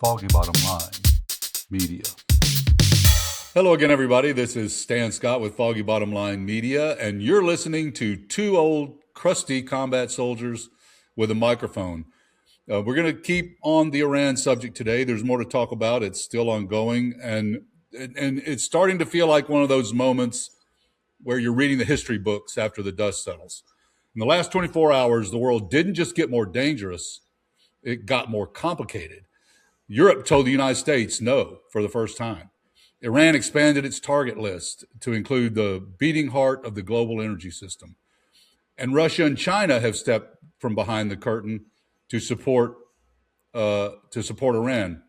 Foggy Bottom Line Media. Hello again, everybody. This is Stan Scott with Foggy Bottom Line Media, and you're listening to two old, crusty combat soldiers with a microphone. We're going to keep on the Iran subject today. There's more to talk about. It's still ongoing, and it's starting to feel like one of those moments where you're reading the history books after the dust settles. In the last 24 hours, the world didn't just get more dangerous, it got more complicated. Europe told the United States no for the first time. Iran expanded its target list to include the beating heart of the global energy system. And Russia and China have stepped from behind the curtain to support Iran.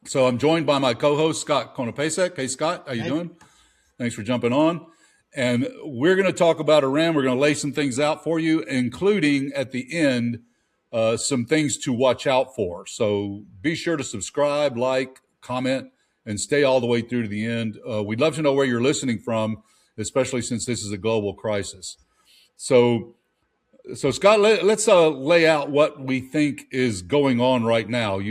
So I'm joined by my co-host, Scott Konopasek. Hey, Scott, how you doing? Thanks for jumping on. And we're going to talk about Iran. We're going to lay some things out for you, including at the end, some things to watch out for. So be sure to subscribe, like, comment, and stay all the way through to the end. We'd love to know where you're listening from, especially since this is a global crisis. So Scott, let's lay out what we think is going on right now.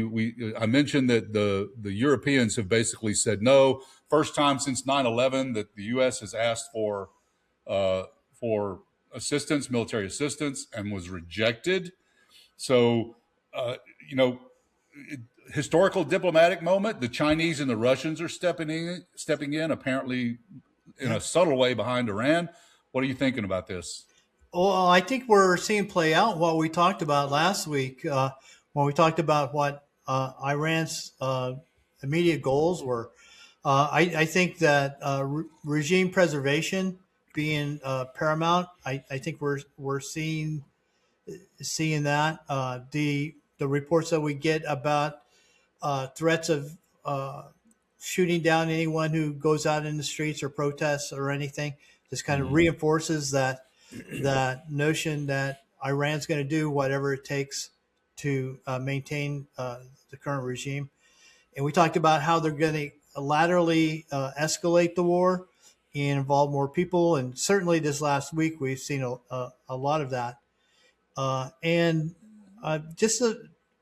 I mentioned that the Europeans have basically said no. First time since 9/11 that the U.S. has asked for assistance, military assistance, and was rejected. So, historical diplomatic moment. The Chinese and the Russians are stepping in, apparently in a subtle way behind Iran. What are you thinking about this? Well, I think we're seeing play out what we talked about last week when we talked about what Iran's immediate goals were. I think that regime preservation being paramount. I think we're seeing that the reports that we get about threats of shooting down anyone who goes out in the streets or protests or anything just kind of reinforces that notion that Iran's going to do whatever it takes to maintain the current regime. And we talked about how they're going to laterally escalate the war and involve more people. And certainly this last week, we've seen a lot of that.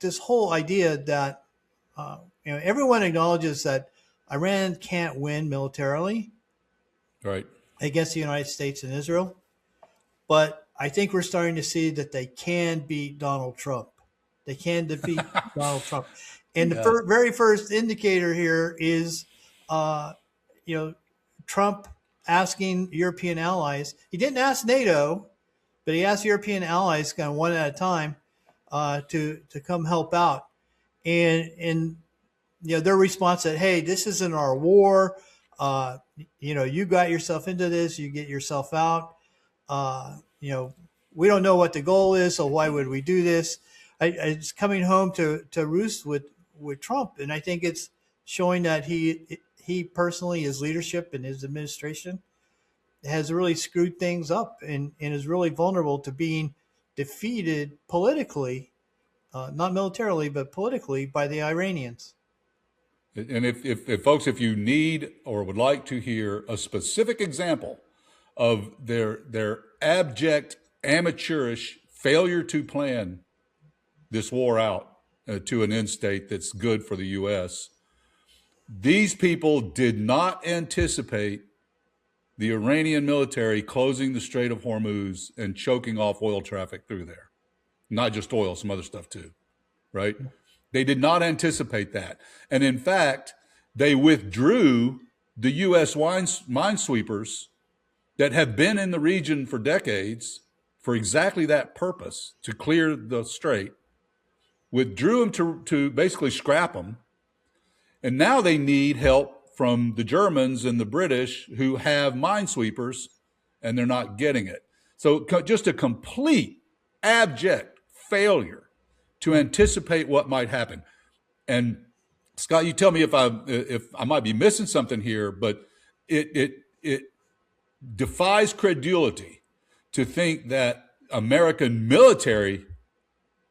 This whole idea that, everyone acknowledges that Iran can't win militarily Right. against the United States and Israel. But I think we're starting to see that they can beat Donald Trump. They can defeat Donald Trump. And the very first indicator here is, Trump asking European allies. He didn't ask NATO, but he asked European allies kind of one at a time to come help out. And their response said, hey, this isn't our war. You got yourself into this. You get yourself out. We don't know what the goal is, so why would we do this? It's coming home to roost with Trump, and I think it's showing that he personally, his leadership and his administration, has really screwed things up and is really vulnerable to being defeated politically, not militarily, but politically by the Iranians. And if folks, if you need or would like to hear a specific example of their abject, amateurish failure to plan this war out to an end state that's good for the U.S., these people did not anticipate the Iranian military closing the Strait of Hormuz and choking off oil traffic through there. Not just oil, some other stuff too, right? They did not anticipate that. And in fact, they withdrew the U.S. minesweepers that have been in the region for decades for exactly that purpose, to clear the strait, withdrew them to basically scrap them. And now they need help from the Germans and the British who have minesweepers, and they're not getting it. So just a complete abject failure to anticipate what might happen. And Scott, you tell me if I might be missing something here, but it defies credulity to think that American military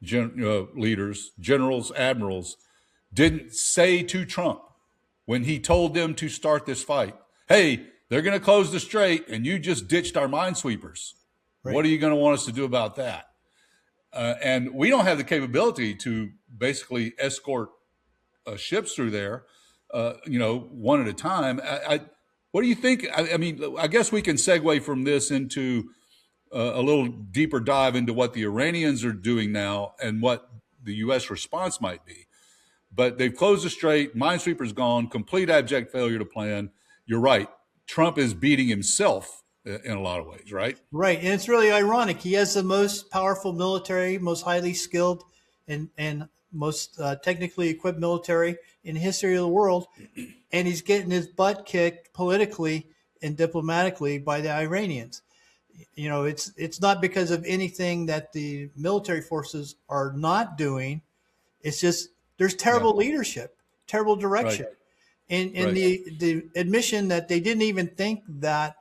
leaders, generals, admirals, didn't say to Trump when he told them to start this fight, hey, they're going to close the strait and you just ditched our minesweepers. Right. What are you going to want us to do about that? And we don't have the capability to basically escort ships through there, one at a time. What do you think? I mean, I guess we can segue from this into a little deeper dive into what the Iranians are doing now and what the U.S. response might be. But they've closed the strait. Minesweeper's gone. Complete abject failure to plan. You're right. Trump is beating himself in a lot of ways, right? Right. And it's really ironic. He has the most powerful military, most highly skilled, and most technically equipped military in the history of the world. And he's getting his butt kicked politically and diplomatically by the Iranians. It's not because of anything that the military forces are not doing. It's just there's terrible leadership, terrible direction. Right. And Right. the admission that they didn't even think that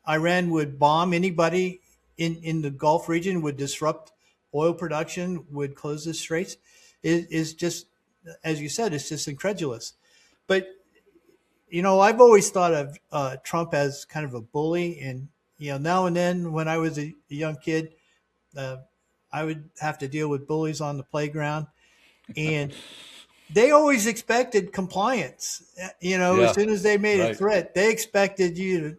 Iran would bomb anybody in the Gulf region, would disrupt oil production, would close the straits, is just, as you said, it's just incredulous. But, I've always thought of Trump as kind of a bully. And, now and then when I was a young kid, I would have to deal with bullies on the playground. And they always expected compliance. As soon as they made a threat, they expected you to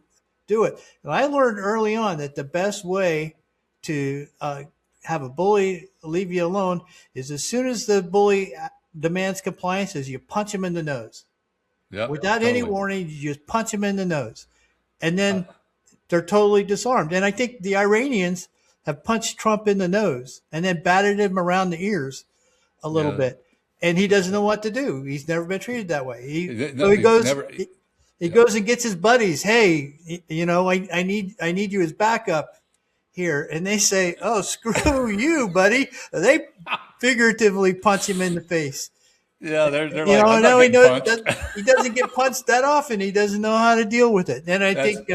do it. And I learned early on that the best way to have a bully leave you alone is as soon as the bully demands compliance, is you punch him in the nose. Without any warning, you just punch him in the nose. And then they're totally disarmed. And I think the Iranians have punched Trump in the nose and then batted him around the ears a little bit. And he doesn't know what to do. He's never been treated that way. He goes and gets his buddies. Hey, I need you as backup here. And they say, oh, screw you, buddy. They figuratively punch him in the face. Yeah, they're like, I'm not getting punched. He doesn't get punched that often. He doesn't know how to deal with it. And I think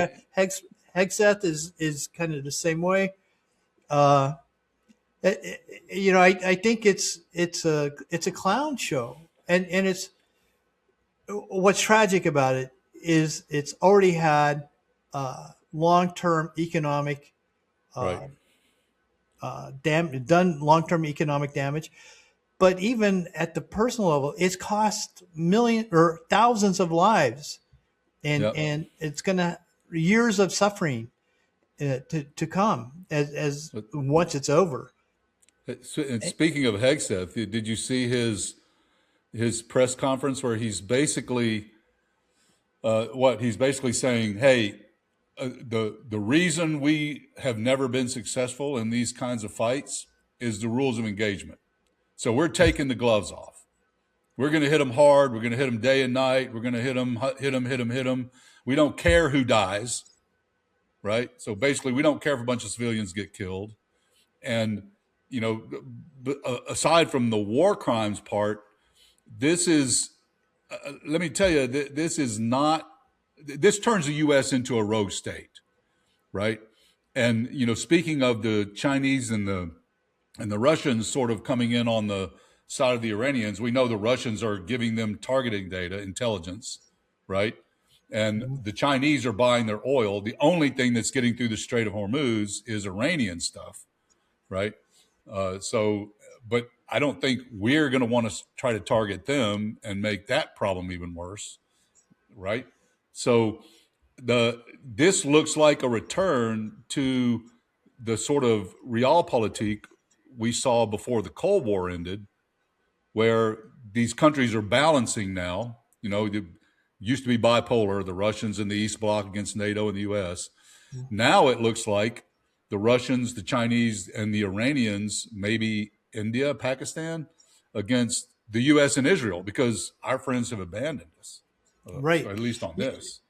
Hegseth is kind of the same way. I think it's a clown show, and it's what's tragic about it is it's already had long-term economic done long-term economic damage, but even at the personal level, it's cost millions or thousands of lives, and it's going to years of suffering to come as once it's over. And speaking of Hegseth, did you see his press conference where he's basically he's basically saying, hey, the reason we have never been successful in these kinds of fights is the rules of engagement. So we're taking the gloves off. We're going to hit them hard. We're going to hit them day and night. We're going to hit them. We don't care who dies, right? So basically, we don't care if a bunch of civilians get killed. And aside from the war crimes part, this is, let me tell you, this turns the U.S. into a rogue state, right? And, speaking of the Chinese and the Russians sort of coming in on the side of the Iranians, we know the Russians are giving them targeting data, intelligence, right? And the Chinese are buying their oil. The only thing that's getting through the Strait of Hormuz is Iranian stuff, right? But I don't think we're going to want to try to target them and make that problem even worse, right? So this looks like a return to the sort of realpolitik we saw before the Cold War ended, where these countries are balancing now. They used to be bipolar, the Russians and the East Bloc against NATO and the U.S. Now it looks like the Russians, the Chinese, and the Iranians, maybe India, Pakistan, against the U.S. and Israel, because our friends have abandoned us, right? At least on this.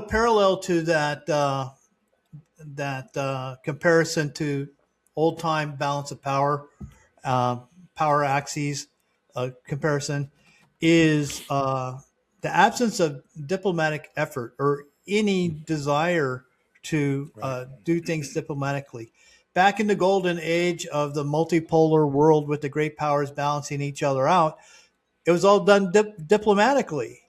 Parallel to that comparison to old-time balance of power, power axes comparison, is the absence of diplomatic effort or any desire to do things diplomatically. Back in the golden age of the multipolar world with the great powers balancing each other out, it was all done diplomatically.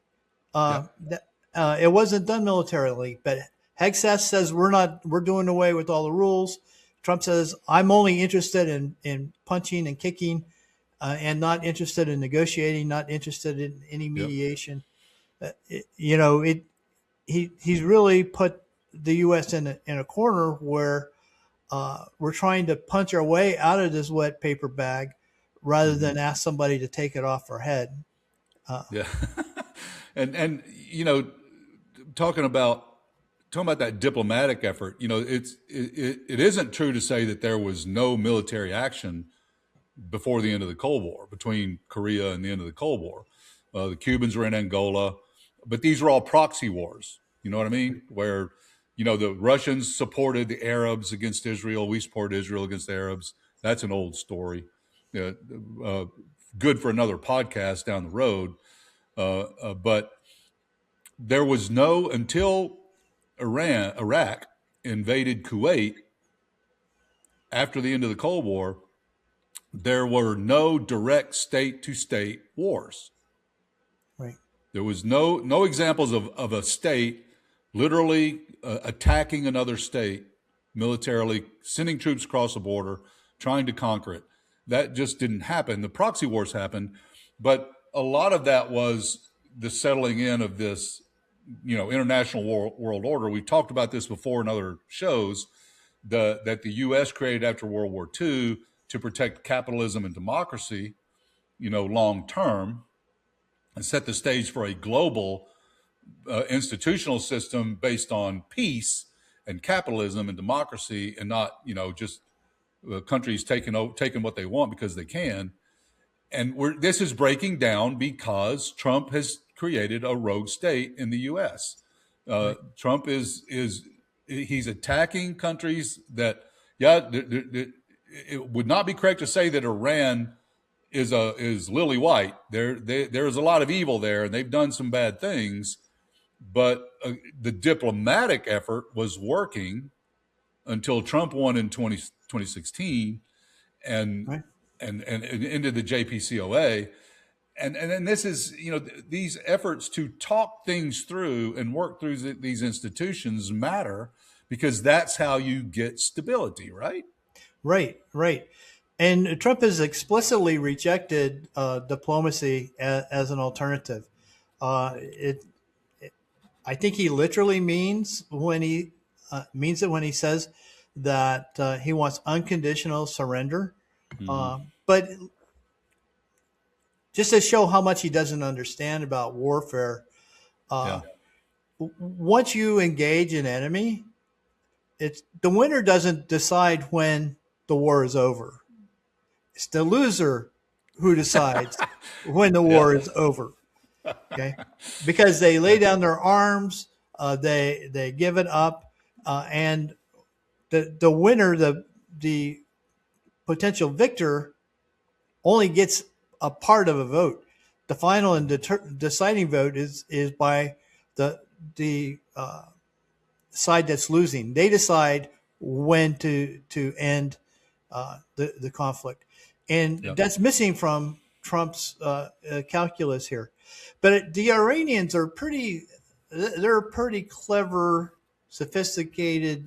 It wasn't done militarily. But Hegseth says we're doing away with all the rules. Trump says I'm only interested in punching and kicking and not interested in negotiating, not interested in any Yep. mediation. He's really put the U.S. in a corner where we're trying to punch our way out of this wet paper bag rather than ask somebody to take it off our head. Yeah. And talking about that diplomatic effort, it isn't true to say that there was no military action before the end of the Cold War, between Korea and the end of the Cold War. The Cubans were in Angola, but these were all proxy wars. You know what I mean? Where, the Russians supported the Arabs against Israel. We supported Israel against the Arabs. That's an old story. Uh, Good for another podcast down the road. But there was no, until Iraq invaded Kuwait after the end of the Cold War, there were no direct state to state wars. Right. There was no examples of a state literally attacking another state militarily, sending troops across the border, trying to conquer it. That just didn't happen. The proxy wars happened, but a lot of that was the settling in of this, international world order. We've talked about this before in other shows, that the U.S. created after World War II to protect capitalism and democracy, long term, and set the stage for a global institutional system based on peace and capitalism and democracy, and not just countries taking what they want because they can. And this is breaking down because Trump has created a rogue state in the U.S. Trump he's attacking countries that, it would not be correct to say that Iran is lily white. There's a lot of evil there, and they've done some bad things. But the diplomatic effort was working until Trump won in 2016 and Right. and into the JPCOA. And then this is, these efforts to talk things through and work through these institutions matter, because that's how you get stability, right? Right. Right. And Trump has explicitly rejected diplomacy as an alternative. It I think he literally means it when he says that he wants unconditional surrender. But just to show how much he doesn't understand about warfare, Yeah. once you engage an enemy, it's the winner doesn't decide when the war is over. It's the loser who decides when the war is over. Okay, because they lay down their arms, they give it up, and the winner, the potential victor, only gets a part of a vote. The final and deciding vote is by the side that's losing. They decide when to end the conflict, and Yep. that's missing from Trump's calculus here. But the Iranians are they're a pretty clever, sophisticated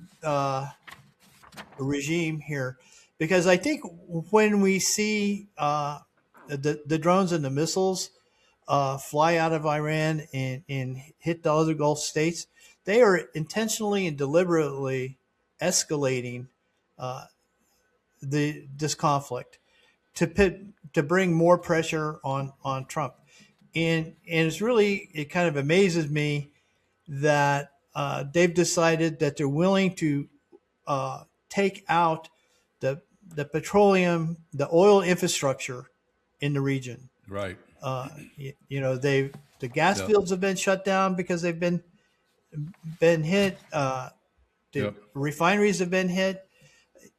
regime here, because I think when we see the drones and the missiles fly out of Iran and hit the other Gulf states, they are intentionally and deliberately escalating this conflict to bring more pressure on Trump. And it kind of amazes me that they've decided that they're willing to take out the petroleum, the oil infrastructure in the region. Right. The gas Yep. fields have been shut down because they've been hit. The Yep. refineries have been hit.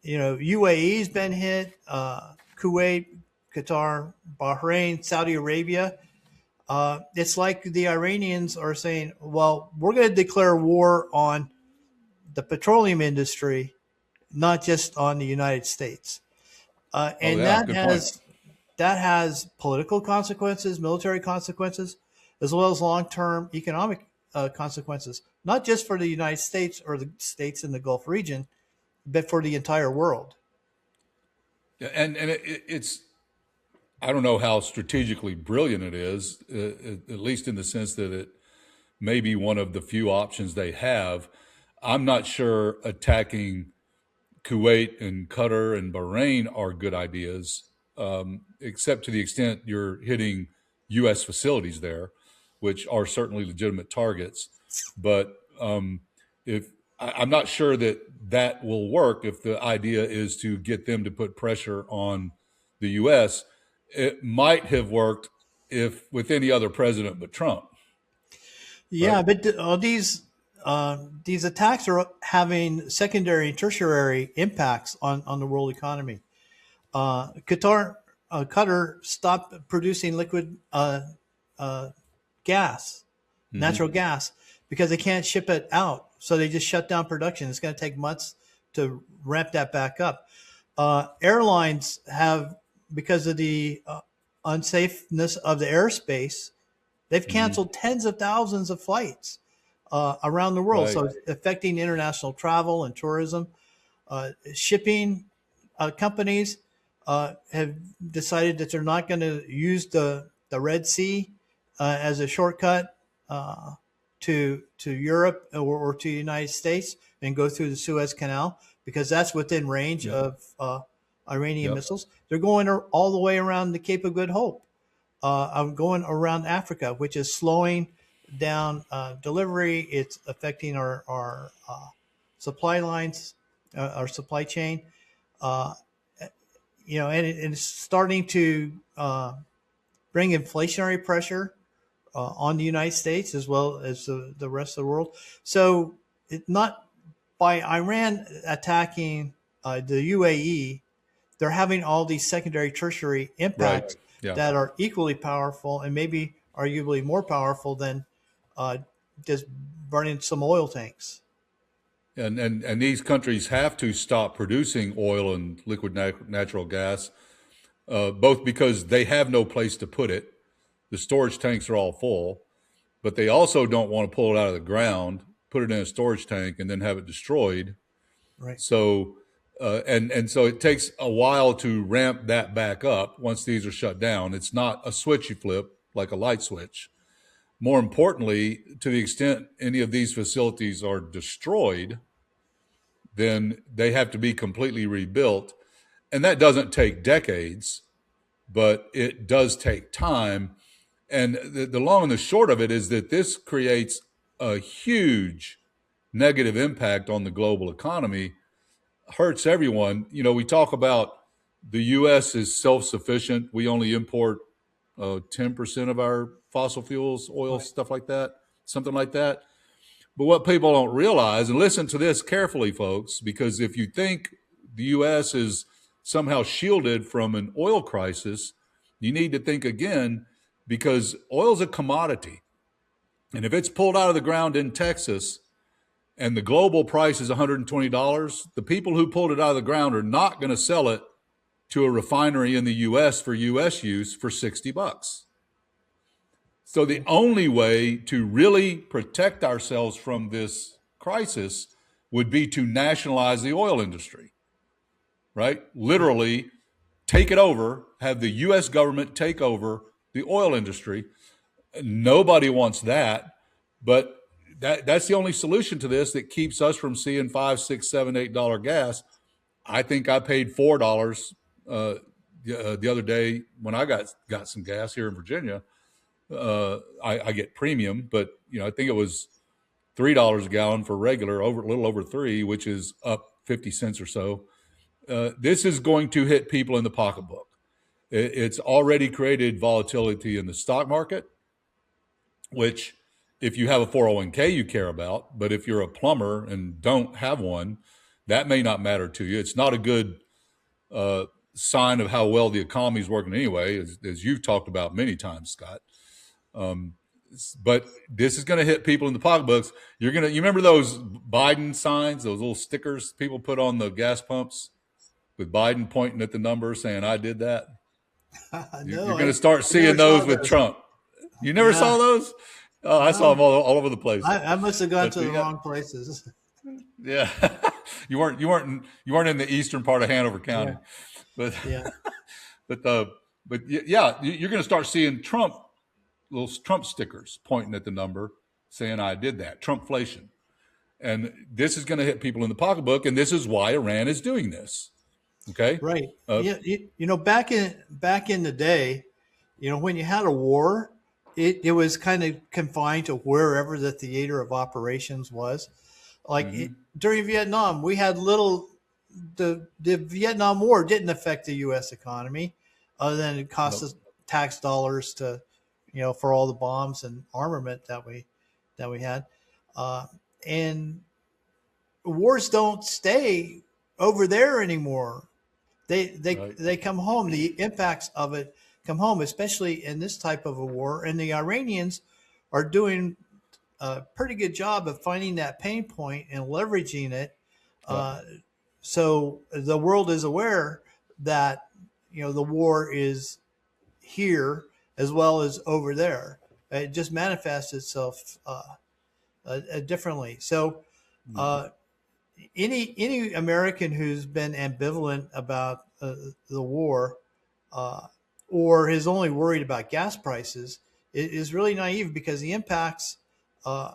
UAE's been hit. Kuwait, Qatar, Bahrain, Saudi Arabia. It's like the Iranians are saying, well, we're going to declare war on the petroleum industry, not just on the United States. And yeah, good point. that has political consequences, military consequences, as well as long-term economic consequences, not just for the United States or the states in the Gulf region, but for the entire world. And it's I don't know how strategically brilliant it is, at least in the sense that it may be one of the few options they have. I'm not sure attacking Kuwait and Qatar and Bahrain are good ideas, except to the extent you're hitting U.S. facilities there, which are certainly legitimate targets. But if I'm not sure that that will work if the idea is to get them to put pressure on the U.S. It might have worked if with any other president but Trump, Yeah, right? but these attacks are having secondary and tertiary impacts on the world economy. Qatar stopped producing liquid gas, Hmm. natural gas, because they can't ship it out. So they just shut down production. It's going to take months to ramp that back up. Airlines have, because of the unsafeness of the airspace, they've Hmm. canceled tens of thousands of flights around the world. Right. So it's affecting international travel and tourism. Shipping companies have decided that they're not going to use the Red Sea as a shortcut to Europe or to the United States and go through the Suez Canal because that's within range Yep. of Iranian Yep. missiles. They're going all the way around the Cape of Good Hope. I'm going around Africa, which is slowing down delivery. It's affecting our supply lines, our supply chain. Uh, and it's starting to bring inflationary pressure on the United States as well as the rest of the world. So, it not by Iran attacking the UAE, they're having all these secondary, tertiary Right. impacts Yeah. that are equally powerful and maybe arguably more powerful than uh, just burning some oil tanks. And these countries have to stop producing oil and liquid natural gas, both because they have no place to put it. The storage tanks are all full, but they also don't want to pull it out of the ground, put it in a storage tank, and then have it destroyed. Right. So, and so it takes a while to ramp that back up once these are shut down. It's not a switch you flip like a light switch. More importantly, to the extent any of these facilities are destroyed, then they have to be completely rebuilt. And that doesn't take decades, but it does take time. And the long and the short of it is that this creates a huge negative impact on the global economy, hurts everyone. We talk about the U.S. is self sufficient. We only import 10% of our fossil fuels, oil, Right. stuff like that, something like that. But what people don't realize, and listen to this carefully, folks, because if you think the U.S. is somehow shielded from an oil crisis, you need to think again because oil's a commodity. And if it's pulled out of the ground in Texas and the global price is $120, the people who pulled it out of the ground are not going to sell it to a refinery in the U.S. for U.S. use for $60. So the only way to really protect ourselves from this crisis would be to nationalize the oil industry, right? Right. Literally take it over, have the US government take over the oil industry. Nobody wants that, but that's the only solution to this that keeps us from seeing $5, $6, $7, $8 gas. I think I paid $4 the other day when I got some gas here in Virginia. I get premium, but I think it was $3 a gallon for regular, over a little over three, which is up 50 cents or so. This is going to hit people in the pocketbook. It's already created volatility in the stock market, which if you have a 401k you care about, but if you're a plumber and don't have one, that may not matter to you. It's not a good sign of how well the economy is working anyway, as you've talked about many times, Scott. Um, but this is going to hit people in the pocketbooks. You remember those Biden signs, those little stickers people put on the gas pumps with Biden pointing at the number saying, I did that. No, You're going to start I never seeing saw those with those. Trump. You never Yeah. saw those? Oh, I saw No, them all over the place. I must have gone But to the yeah, wrong places. yeah. You weren't in the eastern part of Hanover Yeah. County, but Yeah. but But yeah, you're going to start seeing little Trump stickers pointing at the number, saying I did that, Trumpflation, and this is going to hit people in the pocketbook, and this is why Iran is doing this. Okay, Right. uh, Yeah. Back in the day, when you had a war, it was kind of confined to wherever the theater of operations was. Like mm-hmm. during Vietnam, we had little. The Vietnam War didn't affect the U.S. economy, other than it cost No, us tax dollars to, for all the bombs and armament that we had, uh, and wars don't stay over there anymore. They they right. they come home. The impacts of it come home, especially in this type of a war. And the Iranians are doing a pretty good job of finding that pain point and leveraging it. Yep. Uh, so the world is aware that the war is here as well as over there. It just manifests itself differently. So Mm-hmm. uh, any American who's been ambivalent about the war, uh, or is only worried about gas prices, is really naive, because uh,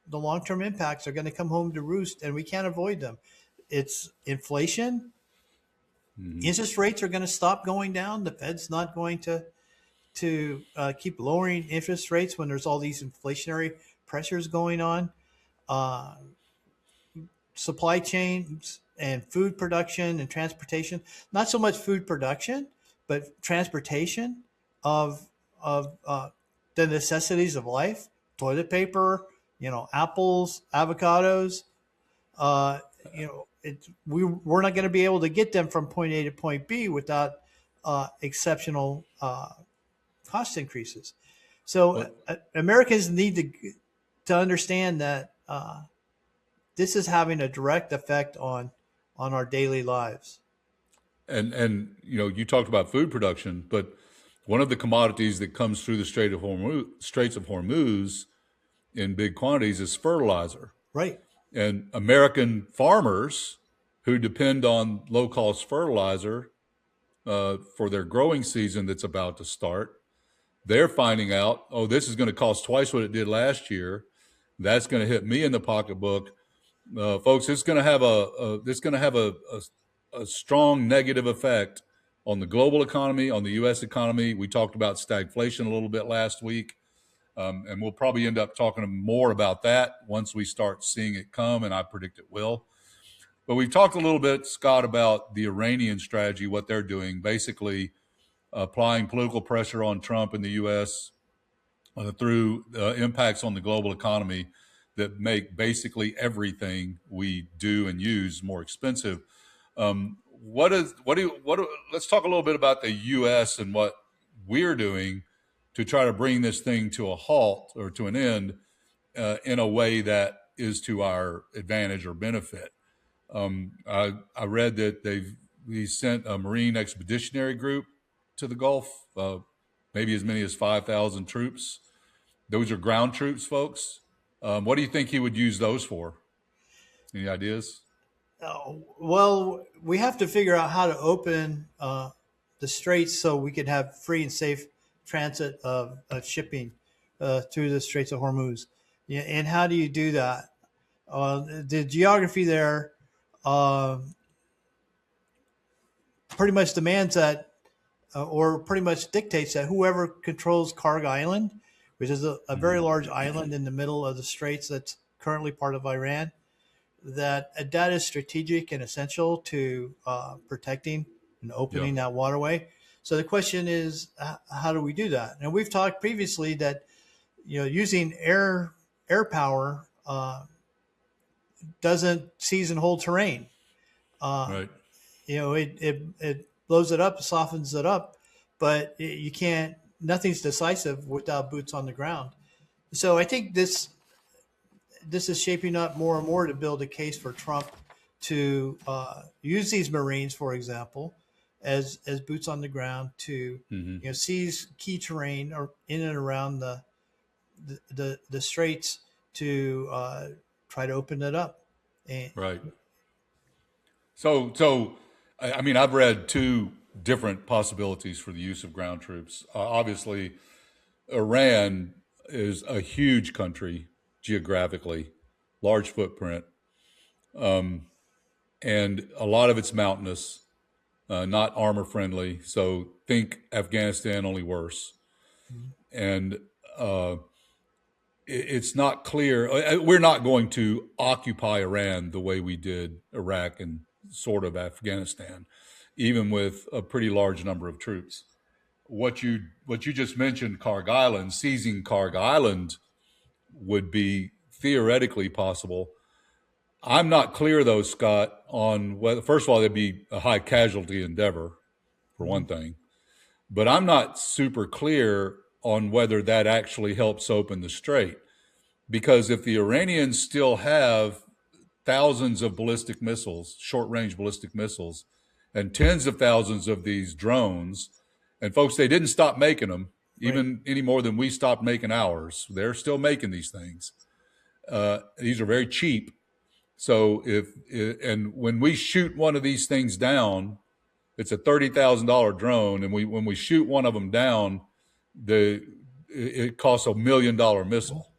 the long term impacts are going to come home to roost, and we can't avoid them. It's inflation. Mm-hmm. Interest rates are going to stop going down. The Fed's not going to keep lowering interest rates when there's all these inflationary pressures going on. Uh, Supply chains and food production and transportation. Not so much food production, but transportation of the necessities of life. Toilet paper, apples, avocados. Uh, we're not going to be able to get them from point A to point B without exceptional cost increases. So Well, Americans need to understand that this is having a direct effect on our daily lives. and you talked about food production, but one of the commodities that comes through the Straits of Hormuz in big quantities is fertilizer. Right. And American farmers who depend on low cost fertilizer for their growing season that's about to start, they're finding out, oh, this is going to cost twice what it did last year. That's going to hit me in the pocketbook, folks. It's going to have a strong negative effect on the global economy, on the U.S. economy. We talked about stagflation a little bit last week. And we'll probably end up talking more about that once we start seeing it come, and I predict it will. But we've talked a little bit, Scott, about the Iranian strategy, what they're doing, basically applying political pressure on Trump in the U.S. Through impacts on the global economy that make basically everything we do and use more expensive. Let's talk a little bit about the U.S. and what we're doing to try to bring this thing to a halt or to an end in a way that is to our advantage or benefit. I read that we sent a Marine expeditionary group to the Gulf, maybe as many as 5,000 troops. Those are ground troops, folks. What do you think he would use those for? Any ideas? Well, we have to figure out how to open the straits so we could have free and safe transit of shipping through the Straits of Hormuz. Yeah, and how do you do that? The geography there uh, pretty much demands that, or pretty much dictates that whoever controls Karg Island, which is a very Mm-hmm. large island in the middle of the straits that's currently part of Iran, that is strategic and essential to protecting and Yeah. opening that waterway. So the question is, how do we do that? And we've talked previously that using air power doesn't seize and hold terrain. Uh, Right. it blows it up, softens it up, but you can't. Nothing's decisive without boots on the ground. So I think this is shaping up more and more to build a case for Trump to use these Marines, for example, as boots on the ground to Mm-hmm. seize key terrain or in and around the straits to try to open it up. And Right. So I mean, I've read two different possibilities for the use of ground troops. Obviously, Iran is a huge country geographically, large footprint, and a lot of it's mountainous, not armor friendly. So think Afghanistan, only worse. And it's not clear. We're not going to occupy Iran the way we did Iraq and sort of Afghanistan, even with a pretty large number of troops. What you just mentioned, Karg Island, seizing Karg Island would be theoretically possible. I'm not clear, though, Scott, on whether, first of all, there'd be a high casualty endeavor, for one thing. But I'm not super clear on whether that actually helps open the strait. Because if the Iranians still have thousands of ballistic missiles, short-range ballistic missiles, and tens of thousands of these drones, and folks, they didn't stop making them, even any more than we stopped making ours. They're still making these things. These are very cheap. So and when we shoot one of these things down, it's a $30,000 drone, and when we shoot one of them down, it costs $1 million missile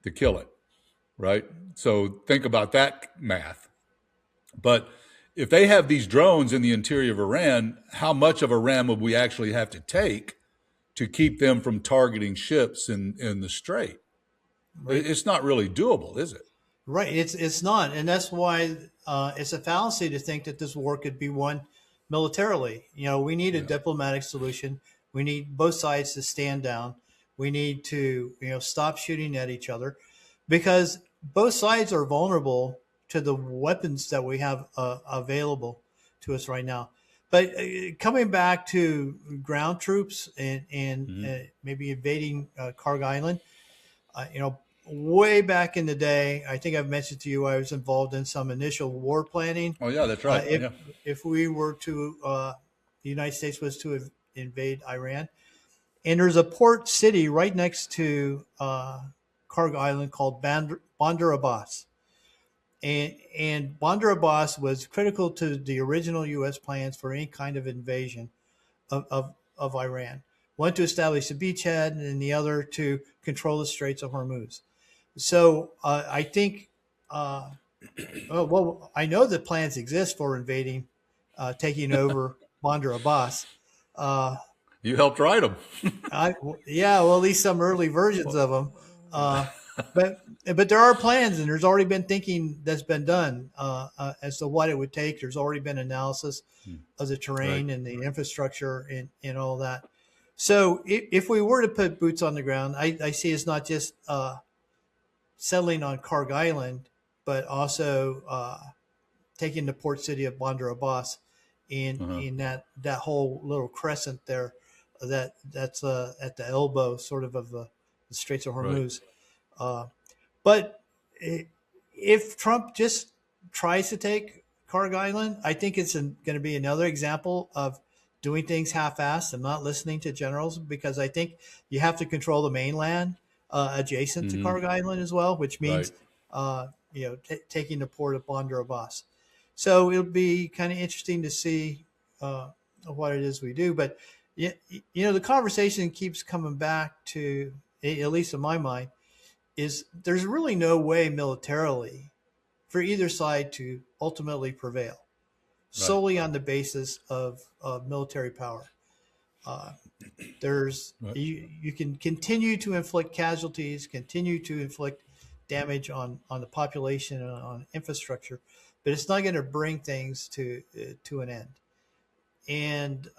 to kill it, right? So think about that math. But if they have these drones in the interior of Iran, how much of Iran would we actually have to take to keep them from targeting ships in the strait? Right. It's not really doable, is it? Right. It's not, and that's why it's a fallacy to think that this war could be won militarily. We need a diplomatic solution. We need both sides to stand down. We need to stop shooting at each other, because both sides are vulnerable to the weapons that we have available to us right now. But coming back to ground troops and maybe invading Karg Island, way back in the day, I think I've mentioned to you, I was involved in some initial war planning. Oh yeah, that's right. If we were to, the United States was to invade Iran, and there's a port city right next to Karg Island called Bandar Abbas. And Bandar Abbas was critical to the original U.S. plans for any kind of invasion of Iran. One to establish a beachhead, and the other to control the Straits of Hormuz. So I think, I know that plans exist for invading, taking over Bandar Abbas. You helped write them. At least some early versions of them. But there are plans, and there's already been thinking that's been done as to what it would take. There's already been analysis of the terrain and the infrastructure and all that. So if we were to put boots on the ground, I see it's not just settling on Karg Island, but also taking the port city of Bandar Abbas in that whole little crescent there that's at the elbow sort of the Straits of Hormuz. But if Trump just tries to take Karg Island, I think it's going to be another example of doing things half-assed and not listening to generals, because I think you have to control the mainland adjacent to Karg Island as well, which means taking the port of Bandar Abbas. So it'll be kind of interesting to see what it is we do. But the conversation keeps coming back to, at least in my mind, is there's really no way militarily for either side to ultimately prevail solely on the basis of military power. You can continue to inflict casualties, continue to inflict damage on the population and on infrastructure, but it's not going to bring things to an end. And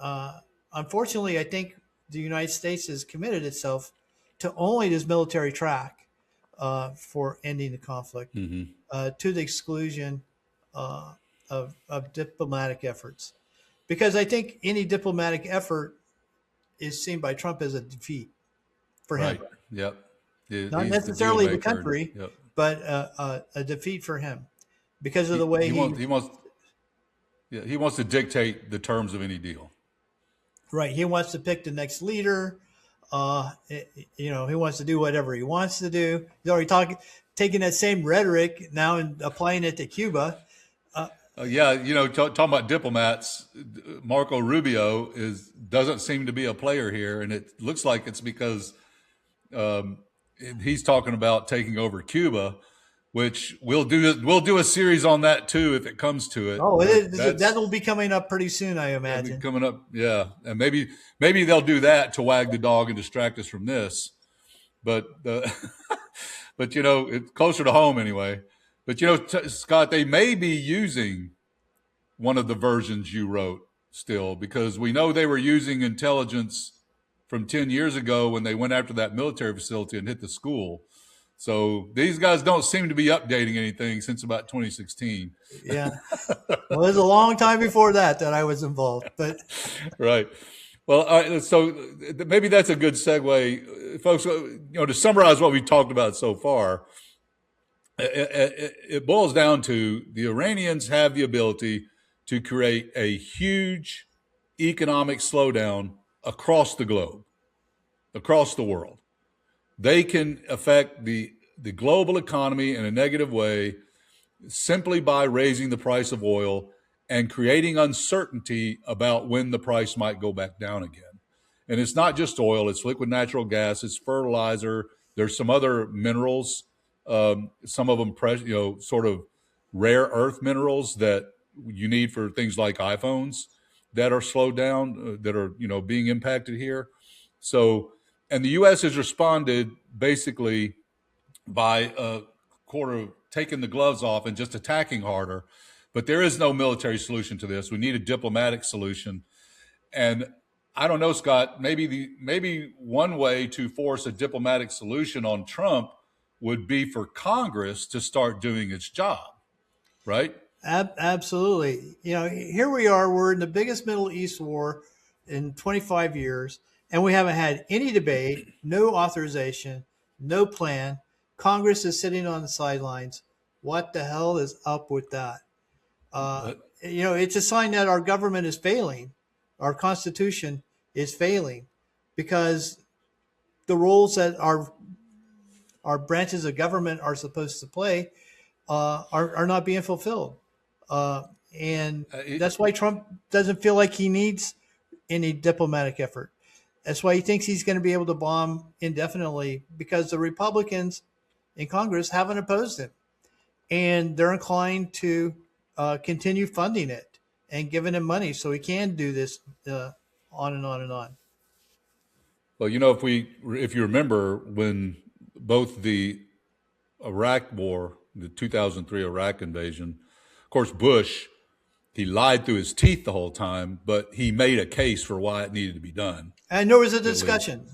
unfortunately, I think the United States has committed itself to only this military track for ending the conflict, to the exclusion of diplomatic efforts. Because I think any diplomatic effort is seen by Trump as a defeat for him. Yep. Not necessarily the country, but a defeat for him because of the way he wants to dictate the terms of any deal. Right. He wants to pick the next leader. He wants to do whatever he wants to do. He's already taking that same rhetoric now and applying it to Cuba. Yeah, talking about diplomats, Marco Rubio doesn't seem to be a player here, and it looks like it's because um, he's talking about taking over Cuba, which we'll do a series on that too if it comes to it. Oh, But that's that'll be coming up pretty soon, I that'll be imagine. coming up, yeah, and maybe they'll do that to wag the dog and distract us from this. But but it's closer to home anyway. But Scott, they may be using one of the versions you wrote still, because we know they were using intelligence from 10 years ago when they went after that military facility and hit the school. So these guys don't seem to be updating anything since about 2016. Yeah. Well, it was a long time before that I was involved, but Right. Well, all right, so maybe that's a good segue, folks. To summarize what we've talked about so far, it boils down to the Iranians have the ability to create a huge economic slowdown across the globe, across the world. They can affect the global economy in a negative way simply by raising the price of oil and creating uncertainty about when the price might go back down again. And it's not just oil, it's liquid natural gas, it's fertilizer, there's some other minerals, some of them, sort of rare earth minerals that you need for things like iPhones that are slowed down, that are, being impacted here. So, and the U.S. has responded basically by taking the gloves off and just attacking harder. But there is no military solution to this. We need a diplomatic solution. And I don't know, Scott, maybe one way to force a diplomatic solution on Trump would be for Congress to start doing its job, right? absolutely. Here we are. We're in the biggest Middle East war in 25 years, and we haven't had any debate, no authorization, no plan. Congress is sitting on the sidelines. What the hell is up with that? It's a sign that our government is failing. Our Constitution is failing because the roles that our branches of government are supposed to play are not being fulfilled. And that's why Trump doesn't feel like he needs any diplomatic effort. That's why he thinks he's going to be able to bomb indefinitely because the Republicans in Congress haven't opposed him. And they're inclined to continue funding it and giving him money so he can do this on and on and on. Well, if you remember when both the Iraq war, the 2003 Iraq invasion, of course, Bush, he lied through his teeth the whole time, but he made a case for why it needed to be done. And there was a discussion,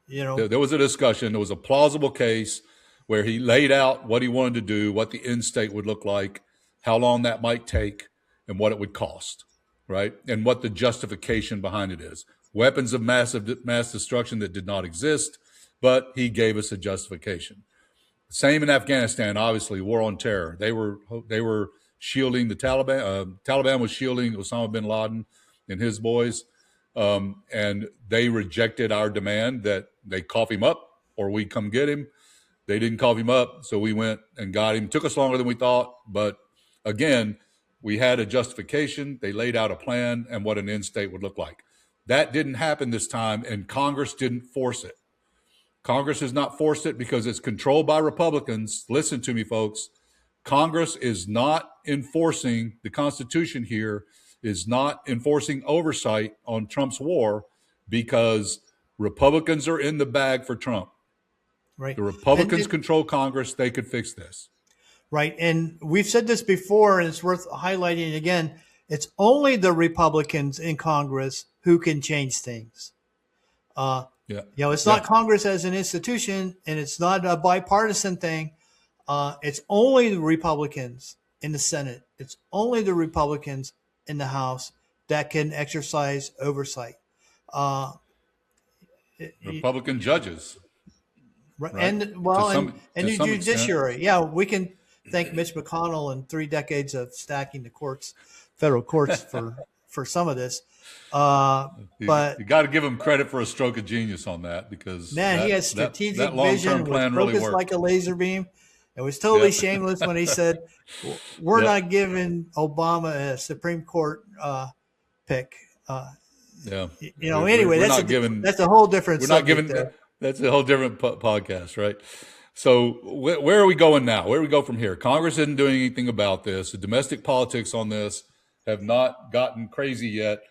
There was a discussion. There was a plausible case where he laid out what he wanted to do, what the end state would look like, how long that might take, and what it would cost, right? And what the justification behind it is. Weapons of mass destruction that did not exist, but he gave us a justification. Same in Afghanistan, obviously, war on terror. They were shielding the Taliban. Taliban was shielding Osama bin Laden and his boys, and they rejected our demand that they cough him up or we come get him. They didn't cough him up, so we went and got him. Took us longer than we thought, but again, we had a justification. They laid out a plan and what an end state would look like. That didn't happen this time, and Congress didn't force it. Congress has not forced it because it's controlled by Republicans. Listen to me, folks. Congress is not enforcing the Constitution here, is not enforcing oversight on Trump's war because Republicans are in the bag for Trump. Right. The Republicans control Congress. They could fix this. Right. And we've said this before, and it's worth highlighting again. It's only the Republicans in Congress who can change things. It's not Congress as an institution, and it's not a bipartisan thing. It's only the Republicans in the Senate. It's only the Republicans in the House that can exercise oversight. Republican judges. Right. And the judiciary. Extent. Yeah, we can thank Mitch McConnell and 3 decades of stacking the courts, federal courts for some of this. But you got to give him credit for a stroke of genius on that because he has strategic vision with focus like a laser beam. It was totally Yep. shameless when he said, "We're Yep. not giving Obama a Supreme Court pick." Yeah. Anyway, We're not giving. that's a whole different We're not subject giving. there. That's a whole different podcast, right? So where are we going now? Where do we go from here? Congress isn't doing anything about this. The domestic politics on this have not gotten crazy yet.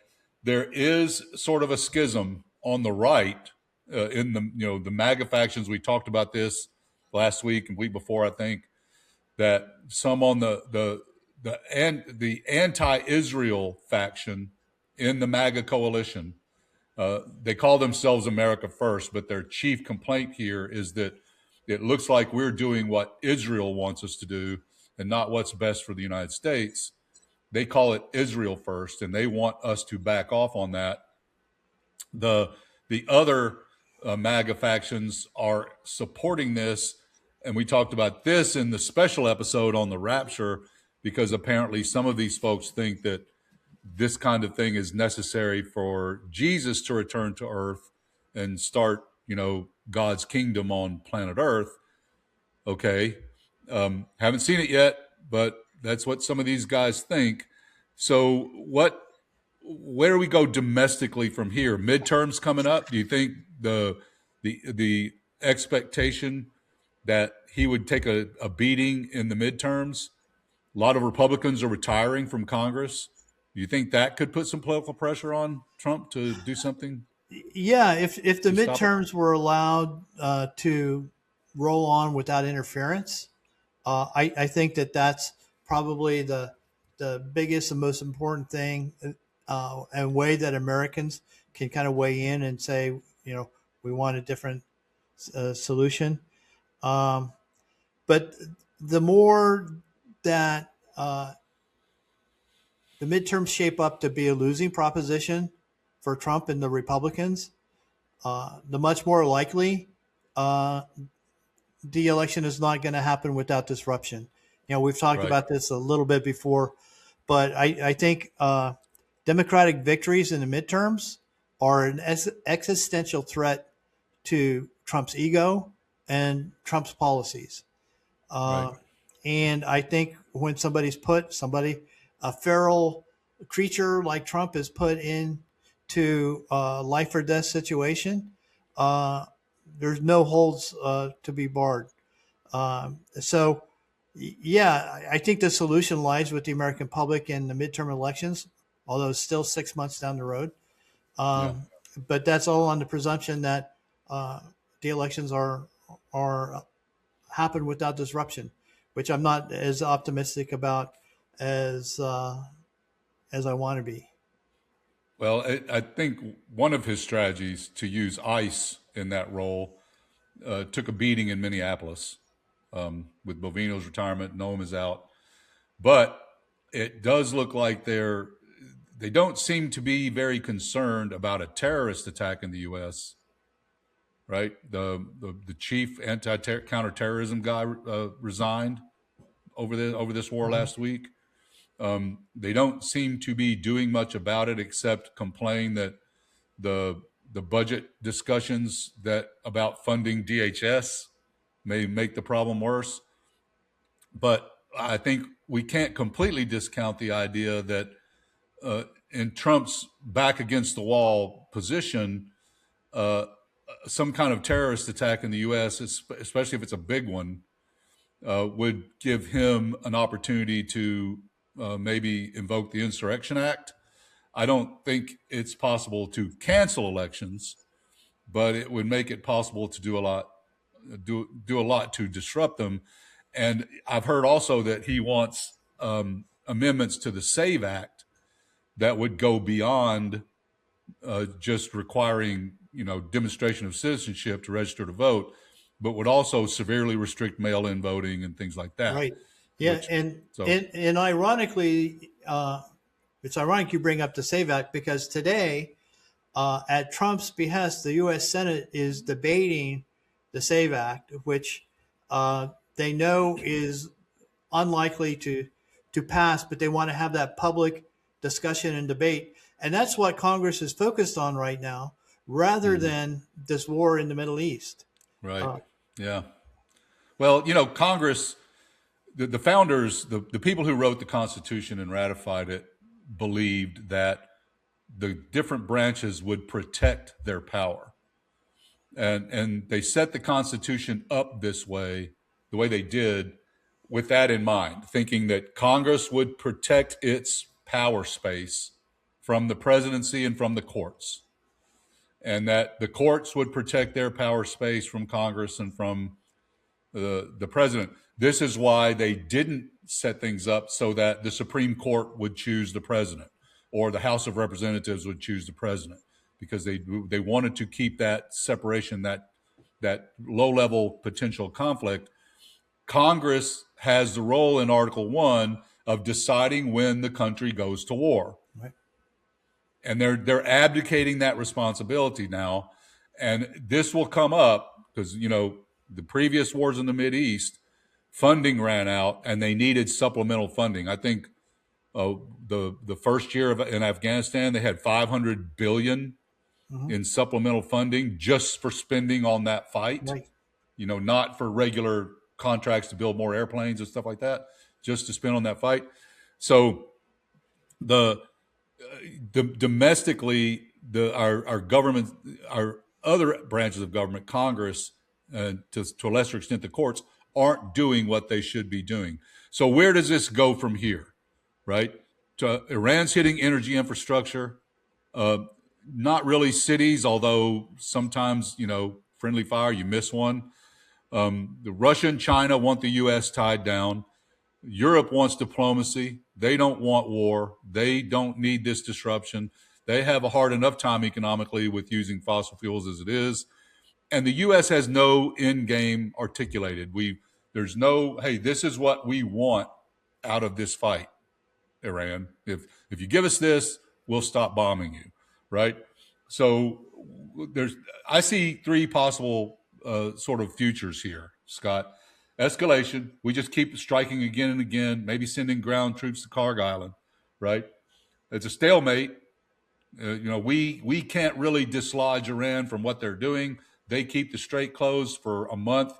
There is sort of a schism on the right in the MAGA factions. We talked about this last week and week before, I think, that some on the anti-Israel faction in the MAGA coalition, they call themselves America First, but their chief complaint here is that it looks like we're doing what Israel wants us to do and not what's best for the United States. They call it Israel First, and they want us to back off on that. The other MAGA factions are supporting this, and we talked about this in the special episode on the rapture, because apparently some of these folks think that this kind of thing is necessary for Jesus to return to earth and start, God's kingdom on planet Earth. Okay. Haven't seen it yet, but that's what some of these guys think. So where do we go domestically from here? Midterms coming up. Do you think the expectation that he would take a beating in the midterms? A lot of Republicans are retiring from Congress. Do you think that could put some political pressure on Trump to do something Yeah, if the to stop it? midterms were allowed to roll on without interference, I think that's probably the biggest and most important thing, and way that Americans can kind of weigh in and say, we want a different solution. Um, but the more that the midterms shape up to be a losing proposition for Trump and the Republicans, the much more likely uh, the election is not going to happen without disruption. We've talked Right. about this a little bit before, but I think Democratic victories in the midterms are an existential threat to Trump's ego and Trump's policies. Right. Uh, and I think when a feral creature like Trump is put into a life or death situation, uh, there's no holds to be barred. So, yeah, I think the solution lies with the American public in the midterm elections, although it's still 6 months down the road. Yeah. Um, but that's all on the presumption that the elections are happen without disruption, which I'm not as optimistic about as I want to be. Well, I think one of his strategies to use ICE in that role took a beating in Minneapolis with Bovino's retirement. Noam is out, but it does look like they don't seem to be very concerned about a terrorist attack in the U.S. Right? The chief counterterrorism guy resigned over this war Mhm. last week. They don't seem to be doing much about it except complain that the budget discussions that about funding DHS may make the problem worse. But I think we can't completely discount the idea that in Trump's back against the wall position, uh, some kind of terrorist attack in the U.S., especially if it's a big one, would give him an opportunity to maybe invoke the Insurrection Act. I don't think it's possible to cancel elections, but it would make it possible to do a lot to disrupt them. And I've heard also that he wants amendments to the SAVE Act that would go beyond just requiring demonstration of citizenship to register to vote, but would also severely restrict mail-in voting and things like that. Right. Yeah, Which and so and ironically, it's ironic you bring up the SAVE Act because today, at Trump's behest, the U.S. Senate is debating the SAVE Act, which they know is unlikely to pass, but they want to have that public discussion and debate, and that's what Congress is focused on right now, rather mhm, than this war in the Middle East. right, Uh, yeah. Well, Congress, the founders, the people who wrote the Constitution and ratified it believed that the different branches would protect their power. And they set the Constitution up this way, the way they did, with that in mind, thinking that Congress would protect its power space from the presidency and from the courts, and that the courts would protect their power space from Congress and from the president. This is why they didn't set things up so that the Supreme Court would choose the president or the House of Representatives would choose the president, because they wanted to keep that separation, that low-level potential conflict. Congress has the role in Article 1 of deciding when the country goes to war. Right. And they're abdicating that responsibility now. And this will come up because, the previous wars in the Mideast, funding ran out and they needed supplemental funding. I think the first year in Afghanistan, they had $500 billion in supplemental funding just for spending on that fight. Right. Not for regular contracts to build more airplanes and stuff like that, just to spend on that fight. So domestically, our government, our other branches of government, Congress, to a lesser extent the courts, aren't doing what they should be doing. So where does this go from here, right? Iran's hitting energy infrastructure, not really cities, although sometimes, friendly fire, you miss one. The Russia and China want the U.S. tied down. Europe wants diplomacy. They don't want war. They don't need this disruption. They have a hard enough time economically with using fossil fuels as it is. And the U.S. has no end game articulated. There's no, hey, this is what we want out of this fight, Iran. If you give us this, we'll stop bombing you, right? So I see three possible sort of futures here, Scott. Escalation, we just keep striking again and again, maybe sending ground troops to Karg Island, right? It's a stalemate. We can't really dislodge Iran from what they're doing. They keep the strait closed for a month.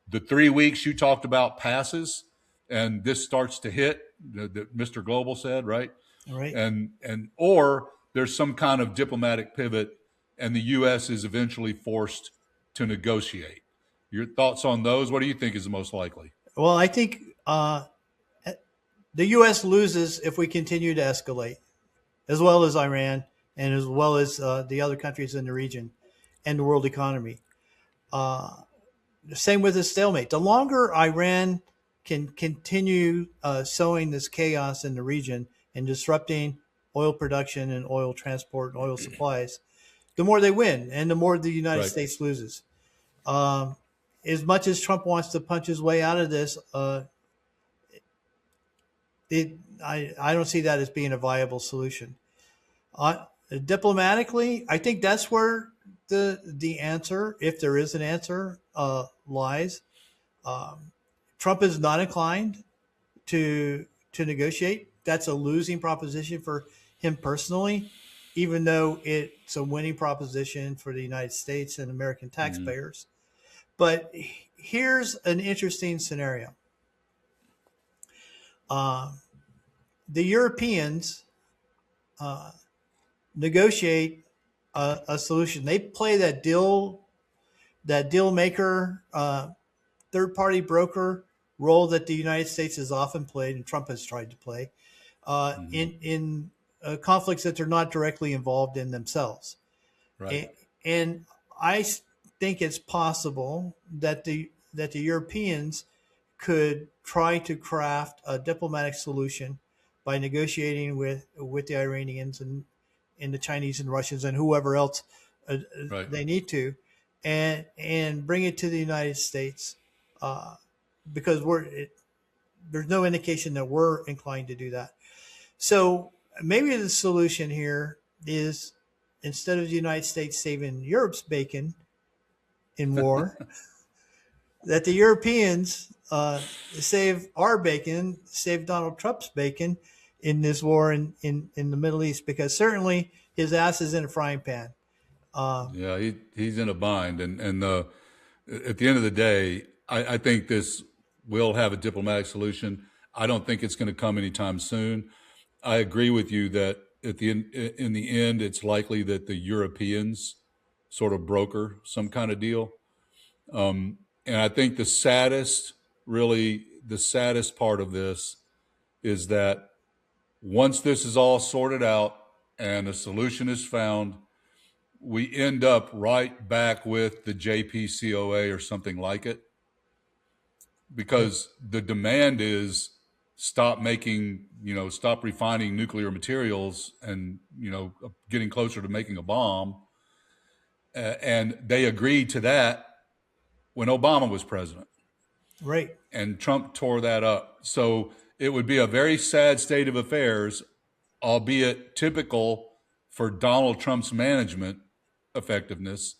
The 3 weeks you talked about passes, and this starts to hit, that Mr. Global said, right? Right. Or there's some kind of diplomatic pivot, and the U.S. is eventually forced to negotiate. Your thoughts on those? What do you think is the most likely? Well, I think the U.S. loses if we continue to escalate, as well as Iran and as well as the other countries in the region and the world economy. Same with the stalemate. The longer Iran can continue sowing this chaos in the region and disrupting oil production and oil transport and oil supplies, the more they win and the more the United States loses. As much as Trump wants to punch his way out of this, I don't see that as being a viable solution. Diplomatically, I think that's where the answer, if there is an answer, lies. Trump is not inclined to negotiate. That's a losing proposition for him personally, even though it's a winning proposition for the United States and American taxpayers. But here's an interesting scenario. The Europeans negotiate a solution. They play that deal maker, third-party broker role that the United States has often played and Trump has tried to play in conflicts that they're not directly involved in themselves. Right. And I think it's possible that the Europeans could try to craft a diplomatic solution by negotiating with the Iranians and the Chinese and Russians and whoever else they need to, and bring it to the United States, because there's no indication that we're inclined to do that. So maybe the solution here is, instead of the United States saving Europe's bacon in war, that the Europeans save our bacon, save Donald Trump's bacon in this war in the Middle East, because certainly his ass is in a frying pan. He's in a bind, and at the end of the day, I think this will have a diplomatic solution. I don't think it's going to come anytime soon. I agree with you that in the end, it's likely that the Europeans sort of broker some kind of deal. And I think the saddest part of this is that once this is all sorted out and a solution is found, we end up right back with the JPCOA or something like it, because the demand is stop refining nuclear materials and, getting closer to making a bomb. And they agreed to that when Obama was president. Right. And Trump tore that up. So it would be a very sad state of affairs, albeit typical for Donald Trump's management effectiveness,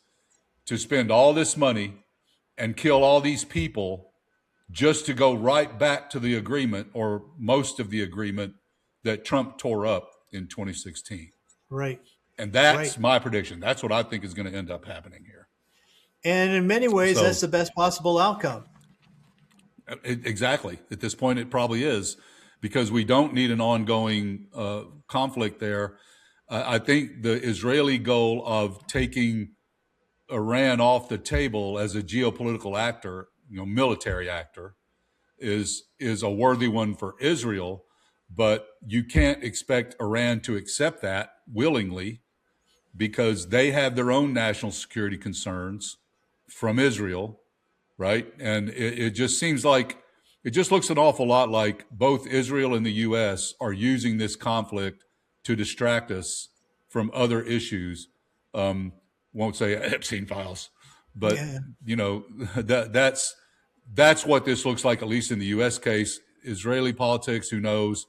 to spend all this money and kill all these people just to go right back to the agreement, or most of the agreement, that Trump tore up in 2016. Right. And that's my prediction. That's what I think is going to end up happening here. And in many ways, that's the best possible outcome. Exactly. At this point, it probably is, because we don't need an ongoing conflict there. I think the Israeli goal of taking Iran off the table as a geopolitical actor, military actor, is a worthy one for Israel, but you can't expect Iran to accept that willingly, because they have their own national security concerns from Israel, right? And it just seems like, it just looks an awful lot like both Israel and the U.S. are using this conflict to distract us from other issues. Won't say Epstein files, but that's what this looks like, at least in the U.S. case. Israeli politics, who knows?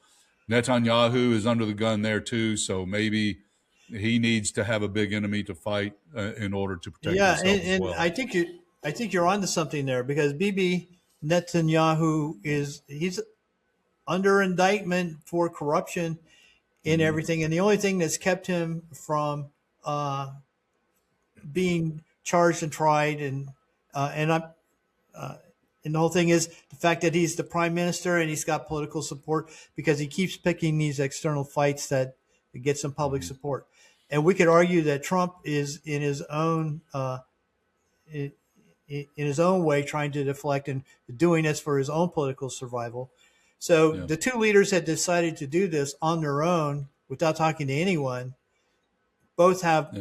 Netanyahu is under the gun there too, so maybe he needs to have a big enemy to fight in order to protect himself as well. I think you're onto something there, because Bibi Netanyahu he's under indictment for corruption in everything, and the only thing that's kept him from being charged and tried and the whole thing is the fact that he's the prime minister and he's got political support, because he keeps picking these external fights that get some public support. And we could argue that Trump is in his own way trying to deflect and doing this for his own political survival. So the two leaders had decided to do this on their own without talking to anyone. Both have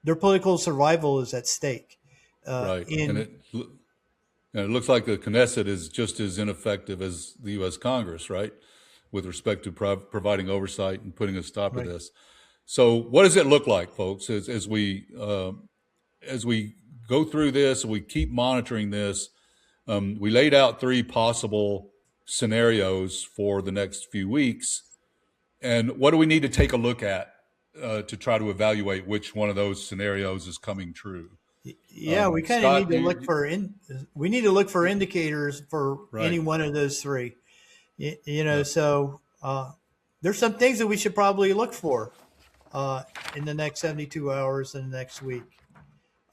their political survival is at stake. Right. And it looks like the Knesset is just as ineffective as the U.S. Congress, right, with respect to providing oversight and putting a stop to this. So what does it look like, folks, as we go through this, we keep monitoring this? We laid out 3 possible scenarios for the next few weeks. And what do we need to take a look at to try to evaluate which one of those scenarios is coming true? Yeah, we kind of need to look for we need to look for indicators for any one of those 3. So there's some things that we should probably look for in the next 72 hours and the next week.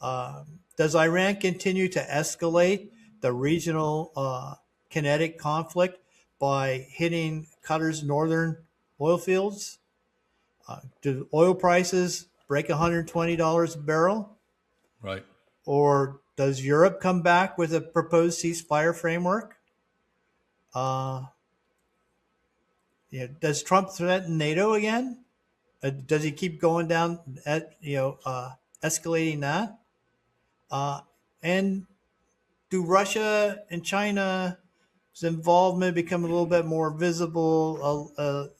Does Iran continue to escalate the regional kinetic conflict by hitting Qatar's northern oil fields? Do oil prices break $120 a barrel? Right. Or does Europe come back with a proposed ceasefire framework? Does Trump threaten NATO again? Does he keep going down escalating that? And do Russia and China's involvement become a little bit more visible?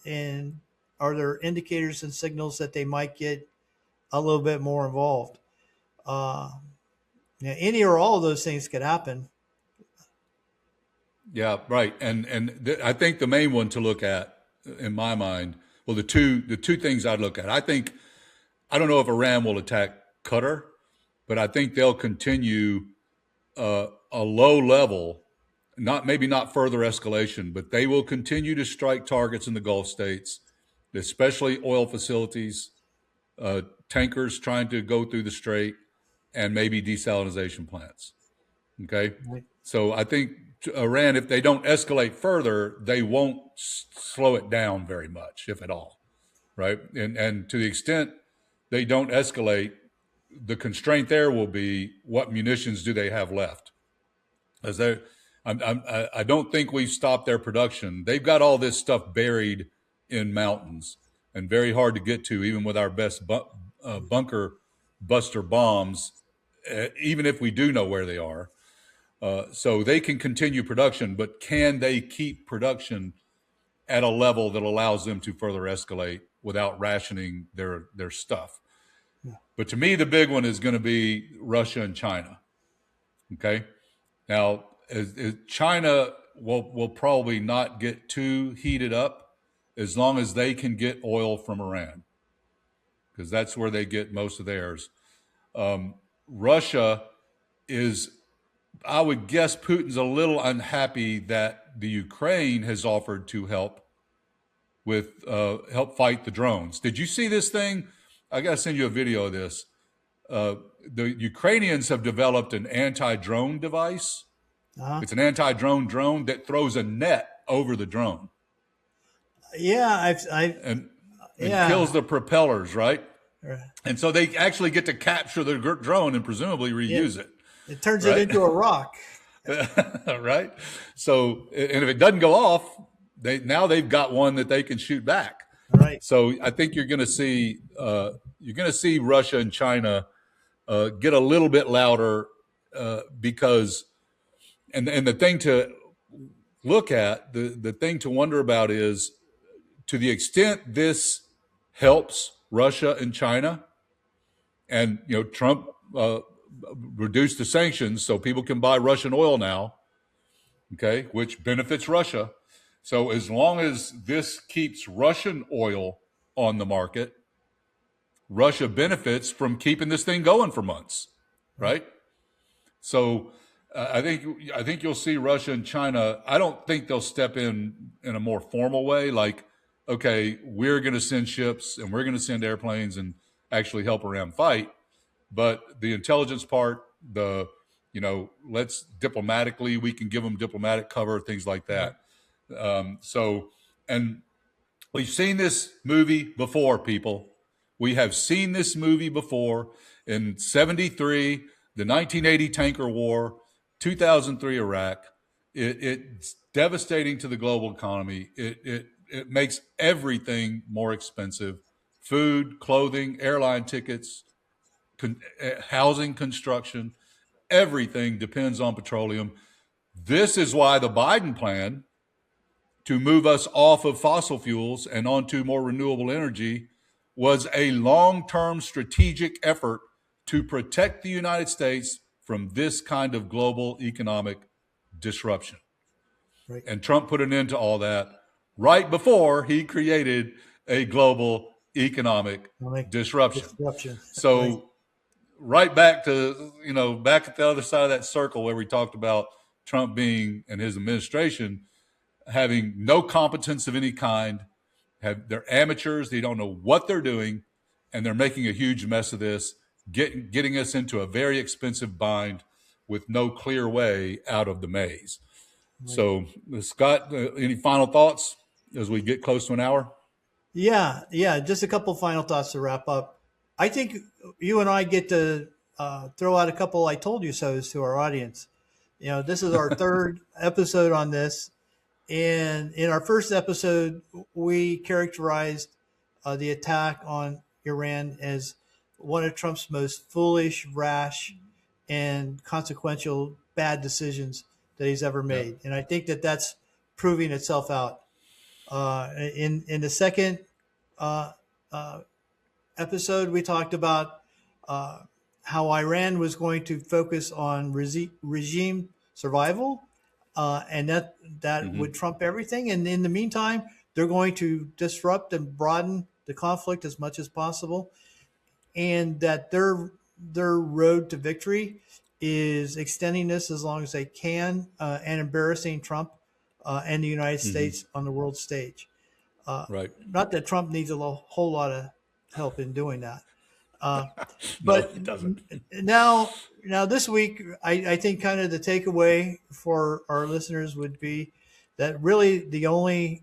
And are there indicators and signals that they might get a little bit more involved? Any or all of those things could happen. Yeah, right. And I think the main one to look at, in my mind, well, the two things I'd look at. I don't know if Iran will attack Qatar, but I think they'll continue a low level, maybe not further escalation, but they will continue to strike targets in the Gulf states, especially oil facilities, tankers trying to go through the strait, and maybe desalination plants. Okay. Right. So I think Iran, if they don't escalate further, they won't slow it down very much, if at all. Right. And to the extent they don't escalate, the constraint there will be what munitions do they have left? As they, I don't think we've stopped their production. They've got all this stuff buried in mountains and very hard to get to, even with our best bunker buster bombs. Even if we do know where they are, so they can continue production, but can they keep production at a level that allows them to further escalate without rationing their stuff? But to me, the big one is going to be Russia and China. Okay. Now, China will probably not get too heated up as long as they can get oil from Iran, because that's where they get most of theirs. Russia is, I would guess Putin's a little unhappy that the Ukraine has offered to help fight the drones. Did you see this thing? I got to send you a video of this. The Ukrainians have developed an anti-drone device. Uh-huh. It's an anti-drone drone that throws a net over the drone. Yeah, and kills the propellers, right? Right. And so they actually get to capture the drone and presumably reuse it. It turns it into a rock. Right? So, and if it doesn't go off, they've got one that they can shoot back. Right. So I think you're going to see Russia and China get a little bit louder because, and the thing to look at, the thing to wonder about is, to the extent this helps Russia and China, and Trump reduced the sanctions so people can buy Russian oil now, okay, which benefits Russia. So as long as this keeps Russian oil on the market, Russia benefits from keeping this thing going for months, right? So I think you'll see Russia and China. I don't think they'll step in a more formal way, like, okay, we're going to send ships and we're going to send airplanes and actually help Iran fight. But the intelligence part, let's diplomatically, we can give them diplomatic cover, things like that. And we've seen this movie before, people. We have seen this movie before in 73, the 1980 tanker war, 2003 Iraq. It's devastating to the global economy. It makes everything more expensive: food, clothing, airline tickets, housing, construction. Everything depends on petroleum. This is why the Biden plan to move us off of fossil fuels and onto more renewable energy was a long-term strategic effort to protect the United States from this kind of global economic disruption. Right. And Trump put an end to all that right before he created a global economic disruption. So right back to, back at the other side of that circle where we talked about Trump being, and his administration, having no competence of any kind. They're amateurs. They don't know what they're doing, and they're making a huge mess of this, getting us into a very expensive bind with no clear way out of the maze. Right. So, Scott, any final thoughts as we get close to an hour? Yeah. Just a couple final thoughts to wrap up. I think you and I get to throw out a couple "I told you so's" to our audience. This is our third episode on this. And in our first episode, we characterized the attack on Iran as one of Trump's most foolish, rash, and consequential bad decisions that he's ever made. Yeah. And I think that that's proving itself out. In the second episode, we talked about how Iran was going to focus on regime survival. And that would trump everything. And in the meantime, they're going to disrupt and broaden the conflict as much as possible. And that their road to victory is extending this as long as they can and embarrassing Trump and the United States on the world stage. Right. Not that Trump needs a whole lot of help in doing that. No, But it doesn't. now this week, I think kind of the takeaway for our listeners would be that really the only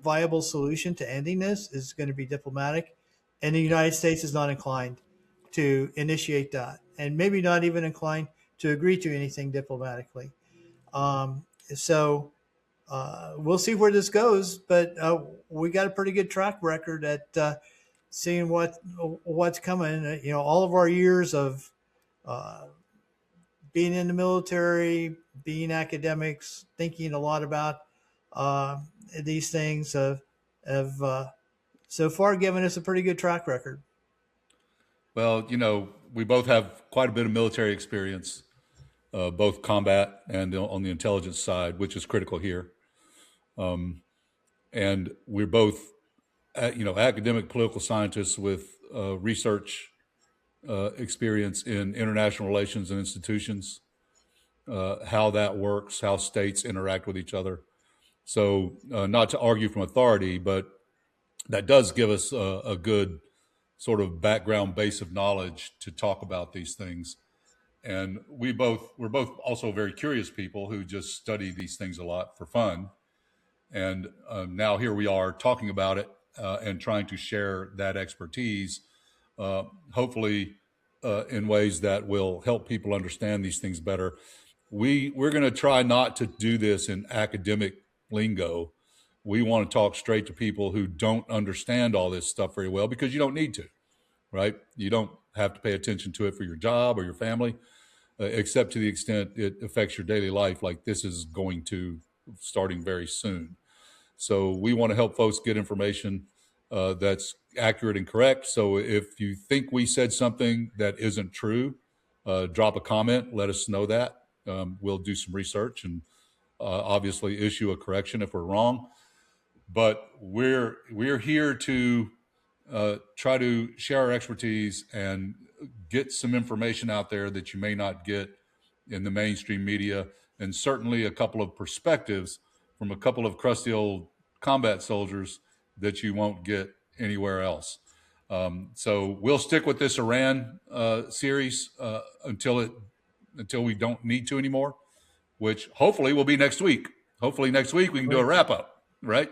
viable solution to ending this is going to be diplomatic, and the United States is not inclined to initiate that, and maybe not even inclined to agree to anything diplomatically. So we'll see where this goes, but we got a pretty good track record at seeing what's coming. All of our years of uh, being in the military, being academics, thinking a lot about uh, these things have so far given us a pretty good track record. Well, we both have quite a bit of military experience, both combat and on the intelligence side, which is critical here. And we're both, academic political scientists with research experience in international relations and institutions, how that works, how states interact with each other. So, not to argue from authority, but that does give us a good sort of background base of knowledge to talk about these things. And we're both also very curious people who just study these things a lot for fun. And now here we are talking about it and trying to share that expertise, hopefully in ways that will help people understand these things better. We're going to try not to do this in academic lingo. We want to talk straight to people who don't understand all this stuff very well, because you don't need to, right? You don't have to pay attention to it for your job or your family, except to the extent it affects your daily life, like this is going to, starting very soon. So we want to help folks get information that's accurate and correct. So if you think we said something that isn't true, drop a comment, let us know that. We'll do some research and obviously issue a correction if we're wrong. But we're here to try to share our expertise and get some information out there that you may not get in the mainstream media, and certainly a couple of perspectives from a couple of crusty old combat soldiers that you won't get anywhere else. So we'll stick with this Iran series until we don't need to anymore, which hopefully will be next week. Hopefully next week we can do a wrap up, right?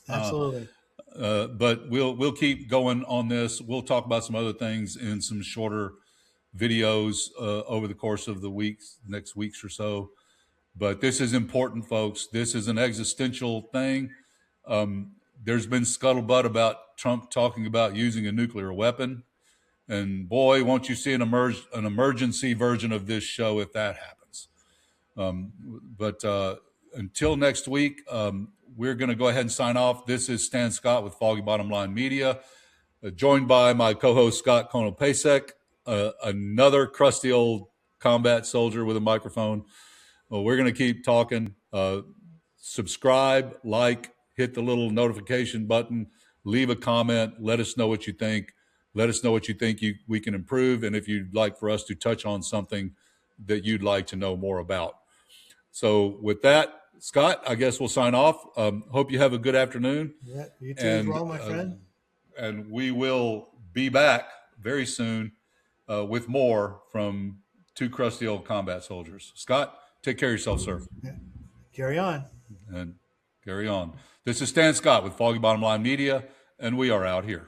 Absolutely. But we'll keep going on this. We'll talk about some other things in some shorter videos over the course of the next weeks or so. But this is important, folks. This is an existential thing. There's been scuttlebutt about Trump talking about using a nuclear weapon. And boy, won't you see an emergency version of this show if that happens. But until next week, we're going to go ahead and sign off. This is Stan Scott with Foggy Bottom Line Media, joined by my co-host Scott Konopasek, another crusty old combat soldier with a microphone. Well, we're going to keep talking. Subscribe, like, hit the little notification button, leave a comment. Let us know what you think. Let us know what you think we can improve, and if you'd like for us to touch on something that you'd like to know more about. So with that, Scott, I guess we'll sign off. Hope you have a good afternoon. Yeah, you too as well, my friend. And we will be back very soon with more from two crusty old combat soldiers. Scott, take care of yourself, sir. Yeah. Carry on. And carry on. This is Stan Scott with Foggy Bottom Line Media, and we are out here.